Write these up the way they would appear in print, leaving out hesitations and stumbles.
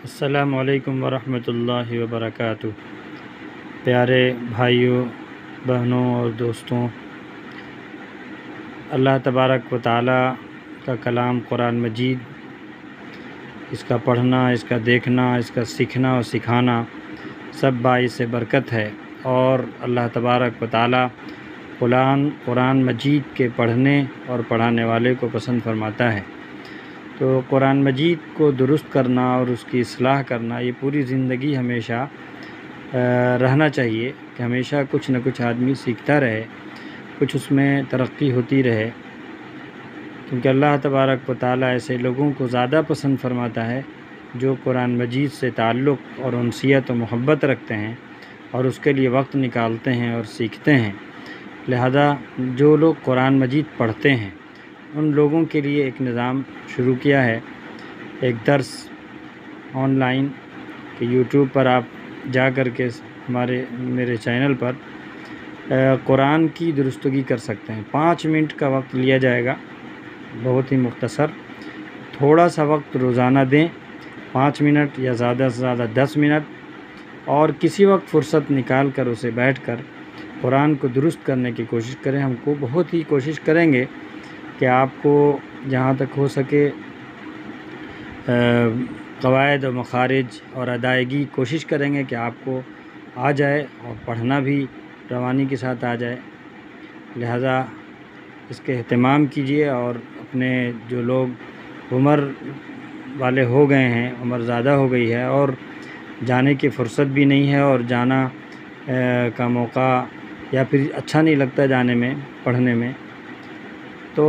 السلام علیکم ورحمۃ اللہ وبرکاتہ۔ پیارے بھائیوں، بہنوں اور دوستوں، اللہ تبارک و تعالیٰ کا کلام قرآن مجید، اس کا پڑھنا، اس کا دیکھنا، اس کا سیکھنا اور سکھانا سب باعث برکت ہے، اور اللہ تبارک و تعالیٰ قرآن مجید کے پڑھنے اور پڑھانے والے کو پسند فرماتا ہے۔ تو قرآن مجید کو درست کرنا اور اس کی اصلاح کرنا، یہ پوری زندگی ہمیشہ رہنا چاہیے کہ ہمیشہ کچھ نہ کچھ آدمی سیکھتا رہے، کچھ اس میں ترقی ہوتی رہے، کیونکہ اللہ تبارک و تعالیٰ ایسے لوگوں کو زیادہ پسند فرماتا ہے جو قرآن مجید سے تعلق اور انسیت و محبت رکھتے ہیں اور اس کے لیے وقت نکالتے ہیں اور سیکھتے ہیں۔ لہذا جو لوگ قرآن مجید پڑھتے ہیں ان لوگوں کے لیے ایک نظام شروع کیا ہے، ایک درس آن لائن کہ یوٹیوب پر آپ جا کر کے میرے چینل پر قرآن کی درستگی کر سکتے ہیں۔ 5 منٹ کا وقت لیا جائے گا، بہت ہی مختصر، تھوڑا سا وقت روزانہ دیں، 5 منٹ یا زیادہ سے زیادہ 10 منٹ، اور کسی وقت فرصت نکال کر اسے بیٹھ کر قرآن کو درست کرنے کی کوشش کریں۔ ہم کو بہت ہی کوشش کریں گے کہ آپ کو جہاں تک ہو سکے قواعد و مخارج اور ادائیگی کوشش کریں گے کہ آپ کو آ جائے اور پڑھنا بھی روانی کے ساتھ آ جائے۔ لہذا اس کے اہتمام کیجیے، اور اپنے جو لوگ عمر والے ہو گئے ہیں، عمر زیادہ ہو گئی ہے اور جانے کی فرصت بھی نہیں ہے اور جانا کا موقع یا پھر اچھا نہیں لگتا جانے میں، پڑھنے میں، تو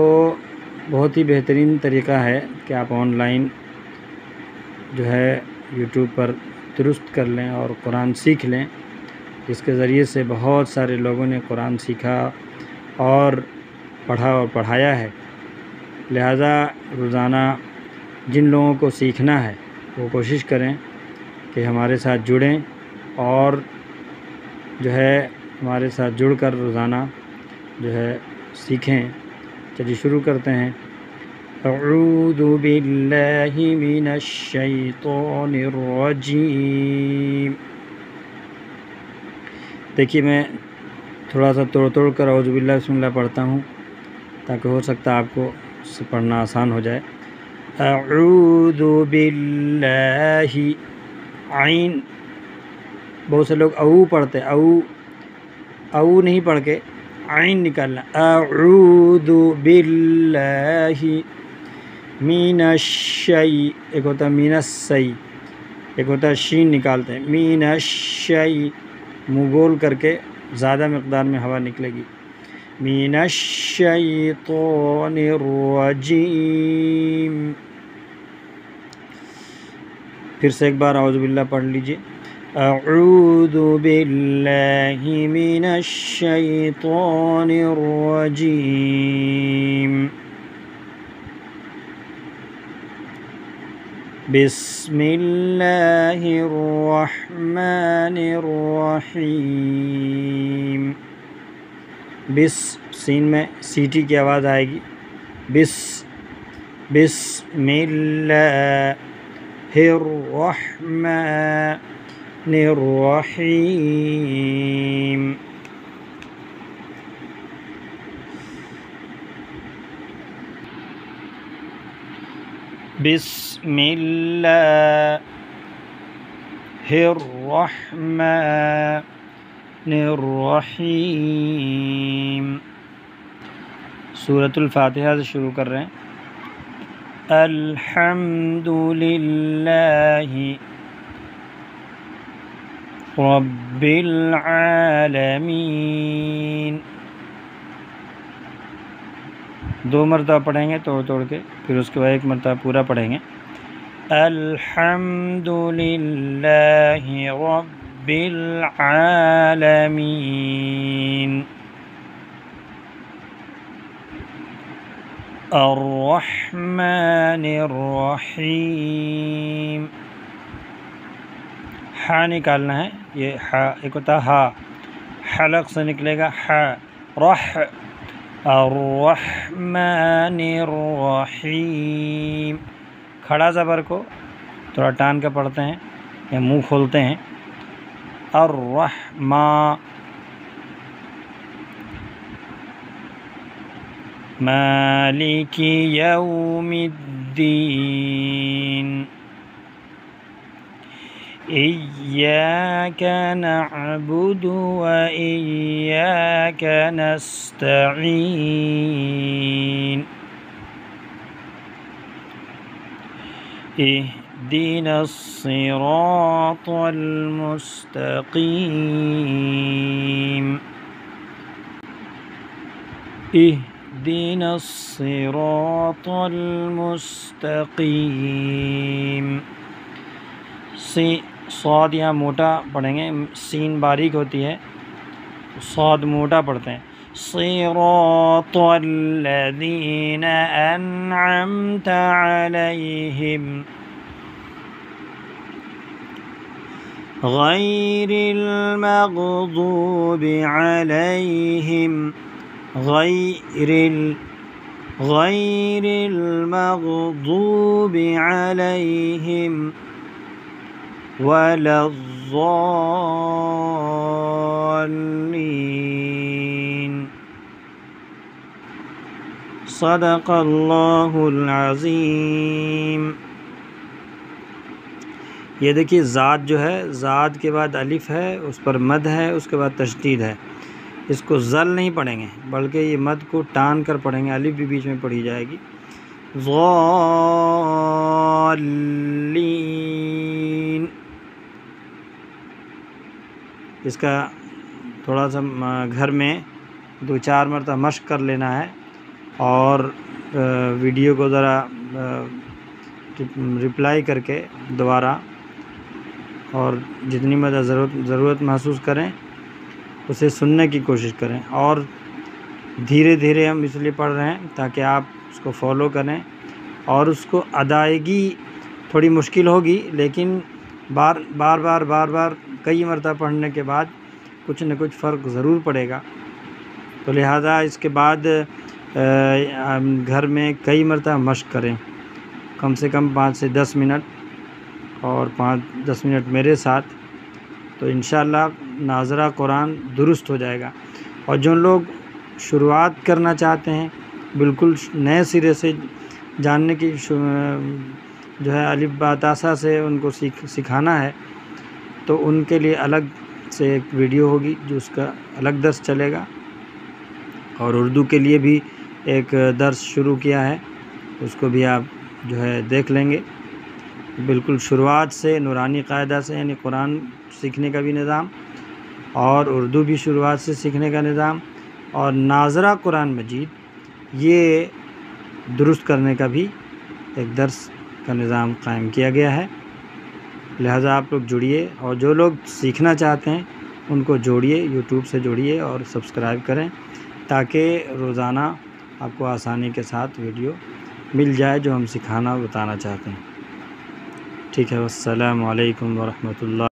بہت ہی بہترین طریقہ ہے کہ آپ آن لائن جو ہے یوٹیوب پر درست کر لیں اور قرآن سیکھ لیں، جس کے ذریعے سے بہت سارے لوگوں نے قرآن سیکھا اور پڑھا اور پڑھایا ہے۔ لہذا روزانہ جن لوگوں کو سیکھنا ہے وہ کوشش کریں کہ ہمارے ساتھ جڑیں اور جو ہے ہمارے ساتھ جڑ کر روزانہ جو ہے سیکھیں۔ چلیے شروع کرتے ہیں۔ اعوذ باللہ من الشیطان الرجیم۔ دیکھیے میں تھوڑا سا توڑ کر اعوذ باللہ بسم اللہ پڑھتا ہوں تاکہ ہو سکتا ہے آپ کو اس سے پڑھنا آسان ہو جائے۔ اعوذ باللہ، عین، بہت سے لوگ او پڑھتے، او نہیں پڑھ کے عین نکالنا۔ اعوذ باللہ من الشی، ایک ہوتا ہے من السی، ایک ہوتا ہے شین نکالتے ہیں، من الشی، منہ گول کر کے زیادہ مقدار میں ہوا نکلے گی۔ من الشیطان الرجیم، پھر سے ایک بار اعوذ باللہ پڑھ لیجئے۔ اعوذ باللہ من الشیطان الرجیم، بسم اللہ الرحمن الرحیم۔ سین میں سیٹی کی آواز آئے گی۔ بسم اللہ الرحمن الرحیم۔ بسم اللہ الرحمن الرحیم۔ سورۃ الفاتحہ سے شروع کر رہے ہیں۔ الحمد للہ رب العالمین، 2 مرتبہ پڑھیں گے توڑ کے، پھر اس کے بعد 1 مرتبہ پورا پڑھیں گے۔ الحمد للہ رب العالمین، الرحمن الرحیم۔ ہا نکالنا ہے، یہ ہا ایک ہوتا ہے ہا، حلق سے نکلے گا ہا، رح، الرحمن الرحیم، کھڑا زبر کو تھوڑا ٹان کا پڑھتے ہیں یا منہ کھولتے ہیں. الرحمٰن مالک یوم الدین ایاک نعبد و ایاک نستعین اهدنا الصراط المستقیم اهدنا الصراط المستقیم. صاد یہاں موٹا پڑھیں گے، سین باریک ہوتی ہے، صاد موٹا پڑھتے ہیں. صراط الذین انعمت علیہم غیر المغضوب علیہم غیر المغضوب علیہم ولا الضالین. صدق اللہ العظیم. یہ دیکھیے زاد جو ہے، زاد کے بعد الف ہے، اس پر مد ہے، اس کے بعد تشدید ہے. اس کو ذل نہیں پڑھیں گے بلکہ یہ مد کو ٹان کر پڑھیں گے، الف بھی بیچ میں پڑھی جائے گی. ضالین. اس کا تھوڑا سا گھر میں 2-4 مرتبہ مشق کر لینا ہے اور ویڈیو کو ذرا رپلائی کر کے دوبارہ، اور جتنی مدد ضرورت محسوس کریں اسے سننے کی کوشش کریں. اور دھیرے دھیرے ہم اس لیے پڑھ رہے ہیں تاکہ آپ اس کو فالو کریں، اور اس کو ادائیگی تھوڑی مشکل ہوگی لیکن بار بار کئی مرتبہ پڑھنے کے بعد کچھ نہ کچھ فرق ضرور پڑے گا. تو لہٰذا اس کے بعد گھر میں کئی مرتبہ مشق کریں، کم سے کم 5 سے 10 منٹ اور 5-10 منٹ میرے ساتھ، تو انشاءاللہ ناظرہ قرآن درست ہو جائے گا. اور جو لوگ شروعات کرنا چاہتے ہیں، بالکل نئے سرے سے جاننے کی جو ہے الف با تا سا سے ان کو سکھانا ہے، تو ان کے لیے الگ سے ایک ویڈیو ہوگی جو اس کا الگ درس چلے گا. اور اردو کے لیے بھی ایک درس شروع کیا ہے، اس کو بھی آپ جو ہے دیکھ لیں گے. بالکل شروعات سے نورانی قاعدہ سے، یعنی قرآن سیکھنے کا بھی نظام، اور اردو بھی شروعات سے سیکھنے کا نظام، اور ناظرہ قرآن مجید یہ درست کرنے کا بھی ایک درس کا نظام قائم کیا گیا ہے. لہٰذا آپ لوگ جڑیے، اور جو لوگ سیکھنا چاہتے ہیں ان کو جوڑیے، یوٹیوب سے جوڑیے اور سبسکرائب کریں تاکہ روزانہ آپ کو آسانی کے ساتھ ویڈیو مل جائے جو ہم سکھانا بتانا چاہتے ہیں. ٹھیک ہے، والسلام علیکم ورحمۃ اللہ.